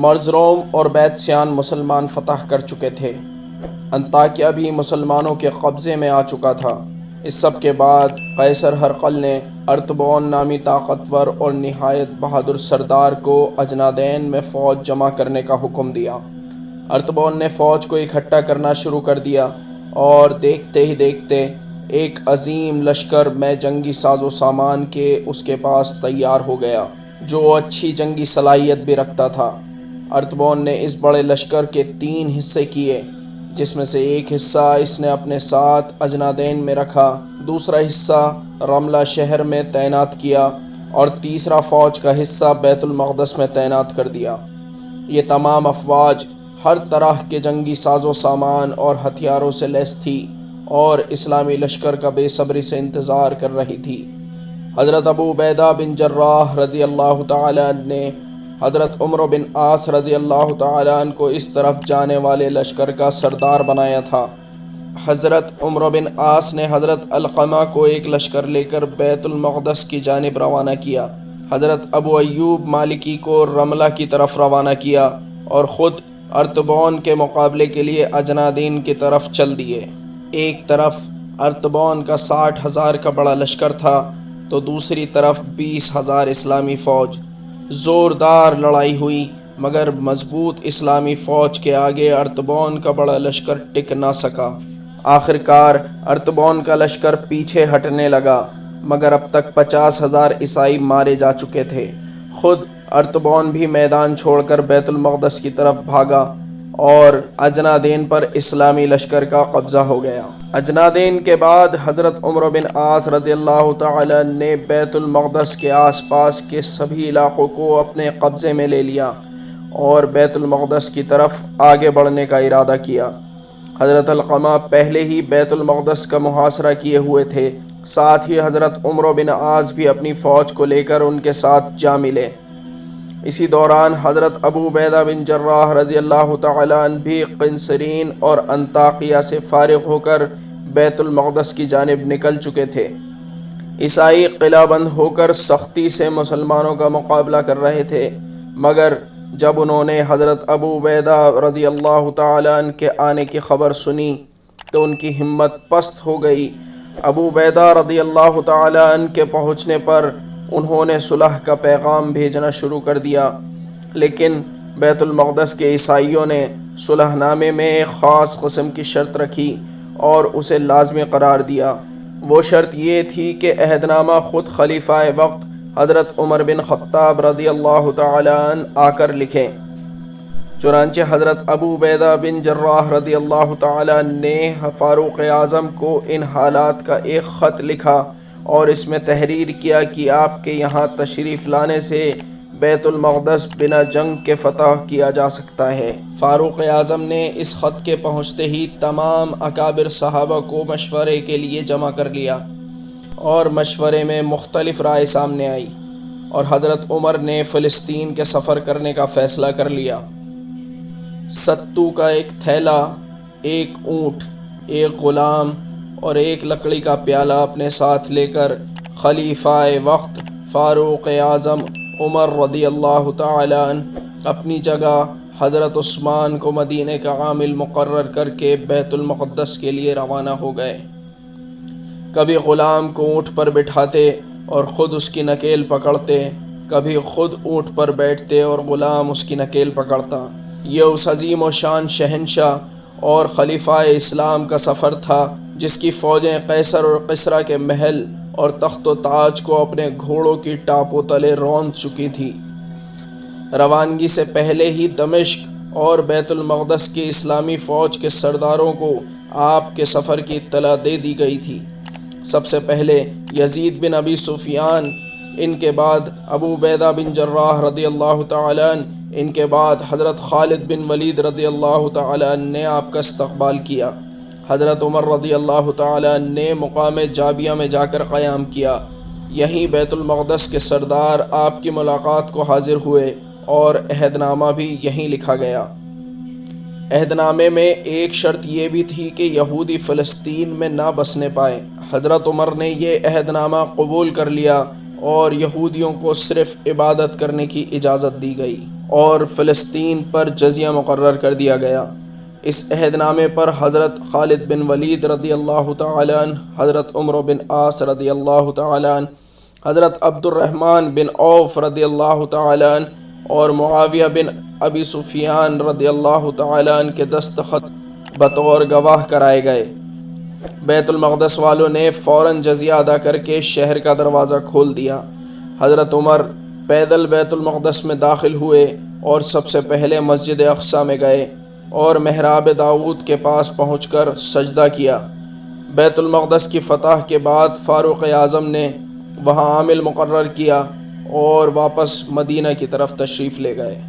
مرز روم اور بیت سیان مسلمان فتح کر چکے تھے۔ انطاکیہ بھی مسلمانوں کے قبضے میں آ چکا تھا۔ اس سب کے بعد قیصر ہرقل نے ارطبون نامی طاقتور اور نہایت بہادر سردار کو اجنادین میں فوج جمع کرنے کا حکم دیا۔ ارطبون نے فوج کو اکٹھا کرنا شروع کر دیا اور دیکھتے ہی دیکھتے ایک عظیم لشکر میں جنگی ساز و سامان کے اس کے پاس تیار ہو گیا، جو اچھی جنگی صلاحیت بھی رکھتا تھا۔ ارطبون نے اس بڑے لشکر کے 3 حصے کیے، جس میں سے ایک حصہ اس نے اپنے ساتھ اجنادین میں رکھا، دوسرا حصہ رملہ شہر میں تعینات کیا اور تیسرا فوج کا حصہ بیت المقدس میں تعینات کر دیا۔ یہ تمام افواج ہر طرح کے جنگی ساز و سامان اور ہتھیاروں سے لیس تھی اور اسلامی لشکر کا بے صبری سے انتظار کر رہی تھی۔ حضرت ابو عبیدہ بن جراح رضی اللہ تعالیٰ عنہ نے حضرت عمرو بن عاص رضی اللہ تعالیٰ عنہ کو اس طرف جانے والے لشکر کا سردار بنایا تھا۔ حضرت عمرو بن عاص نے حضرت علقمہ کو ایک لشکر لے کر بیت المقدس کی جانب روانہ کیا، حضرت ابو ایوب مالکی کو رملہ کی طرف روانہ کیا اور خود ارطبون کے مقابلے کے لیے اجنادین کی طرف چل دیے۔ ایک طرف ارطبون کا 60,000 کا بڑا لشکر تھا تو دوسری طرف 20,000 اسلامی فوج۔ زوردار لڑائی ہوئی مگر مضبوط اسلامی فوج کے آگے ارطبون کا بڑا لشکر ٹک نہ سکا۔ آخر کار ارطبون کا لشکر پیچھے ہٹنے لگا مگر اب تک 50,000 عیسائی مارے جا چکے تھے۔ خود ارطبون بھی میدان چھوڑ کر بیت المقدس کی طرف بھاگا اور اجنادین پر اسلامی لشکر کا قبضہ ہو گیا۔ اجنادین کے بعد حضرت عمرو بن عاص رضی اللہ تعالیٰ نے بیت المقدس کے آس پاس کے سبھی علاقوں کو اپنے قبضے میں لے لیا اور بیت المقدس کی طرف آگے بڑھنے کا ارادہ کیا۔ حضرت علقمہ پہلے ہی بیت المقدس کا محاصرہ کیے ہوئے تھے، ساتھ ہی حضرت عمرو بن عاص بھی اپنی فوج کو لے کر ان کے ساتھ جا ملے۔ اسی دوران حضرت ابو عبیدہ بن جراح رضی اللہ تعالیٰ عنہ بھی قنسرین اور انطاکیہ سے فارغ ہو کر بیت المقدس کی جانب نکل چکے تھے۔ عیسائی قلعہ بند ہو کر سختی سے مسلمانوں کا مقابلہ کر رہے تھے، مگر جب انہوں نے حضرت ابو عبیدہ رضی اللہ تعالیٰ عنہ کے آنے کی خبر سنی تو ان کی ہمت پست ہو گئی۔ ابو عبیدہ رضی اللہ تعالیٰ عنہ کے پہنچنے پر انہوں نے صلح کا پیغام بھیجنا شروع کر دیا، لیکن بیت المقدس کے عیسائیوں نے صلح نامے میں ایک خاص قسم کی شرط رکھی اور اسے لازمی قرار دیا۔ وہ شرط یہ تھی کہ عہد نامہ خود خلیفہ وقت حضرت عمر بن خطاب رضی اللہ تعالیٰ عنہ آ کر لکھیں۔ چنانچہ حضرت ابو عبیدہ بن جراح رضی اللہ تعالیٰ عنہ نے فاروق اعظم کو ان حالات کا ایک خط لکھا اور اس میں تحریر کیا کہ آپ کے یہاں تشریف لانے سے بیت المقدس بنا جنگ کے فتح کیا جا سکتا ہے۔ فاروق اعظم نے اس خط کے پہنچتے ہی تمام اکابر صحابہ کو مشورے کے لیے جمع کر لیا اور مشورے میں مختلف رائے سامنے آئی اور حضرت عمر نے فلسطین کے سفر کرنے کا فیصلہ کر لیا۔ ستو کا ایک تھیلا، ایک اونٹ، ایک غلام اور ایک لکڑی کا پیالہ اپنے ساتھ لے کر خلیفہ وقت فاروق اعظم عمر رضی اللہ تعالیٰ عنہ اپنی جگہ حضرت عثمان کو مدینے کا عامل مقرر کر کے بیت المقدس کے لیے روانہ ہو گئے۔ کبھی غلام کو اونٹ پر بٹھاتے اور خود اس کی نکیل پکڑتے، کبھی خود اونٹ پر بیٹھتے اور غلام اس کی نکیل پکڑتا۔ یہ اس عظیم و شان شہنشاہ اور خلیفہ اسلام کا سفر تھا جس کی فوجیں قیصر اور کسریٰ کے محل اور تخت و تاج کو اپنے گھوڑوں کی ٹاپوں تلے روند چکی تھی۔ روانگی سے پہلے ہی دمشق اور بیت المقدس کی اسلامی فوج کے سرداروں کو آپ کے سفر کی اطلاع دے دی گئی تھی۔ سب سے پہلے یزید بن ابی سفیان، ان کے بعد ابو عبیدہ بن جراح رضی اللہ تعالیٰ عنہ، ان کے بعد حضرت خالد بن ولید رضی اللہ تعالیٰ عنہ نے آپ کا استقبال کیا۔ حضرت عمر رضی اللہ تعالیٰ عنہ نے مقام جابیہ میں جا کر قیام کیا۔ یہیں بیت المقدس کے سردار آپ کی ملاقات کو حاضر ہوئے اور عہد نامہ بھی یہیں لکھا گیا۔ عہد نامے میں ایک شرط یہ بھی تھی کہ یہودی فلسطین میں نہ بسنے پائیں۔ حضرت عمر نے یہ عہد نامہ قبول کر لیا اور یہودیوں کو صرف عبادت کرنے کی اجازت دی گئی۔ اور فلسطین پر جزیہ مقرر کر دیا گیا۔ اس عہد نامے پر حضرت خالد بن ولید رضی اللہ تعالیٰ عنہ، حضرت عمر بن عاص رضی اللہ تعالیٰ عنہ، حضرت عبد الرحمن بن عوف رضی اللہ تعالیٰ عنہ اور معاویہ بن ابی سفیان رضی اللہ تعالیٰ عنہ کے دستخط بطور گواہ کرائے گئے۔ بیت المقدس والوں نے فوراً جزیہ ادا کر کے شہر کا دروازہ کھول دیا۔ حضرت عمر پیدل بیت المقدس میں داخل ہوئے اور سب سے پہلے مسجد اقصیٰ میں گئے اور محراب داؤد کے پاس پہنچ کر سجدہ کیا۔ بیت المقدس کی فتح کے بعد فاروق اعظم نے وہاں عامل مقرر کیا اور واپس مدینہ کی طرف تشریف لے گئے۔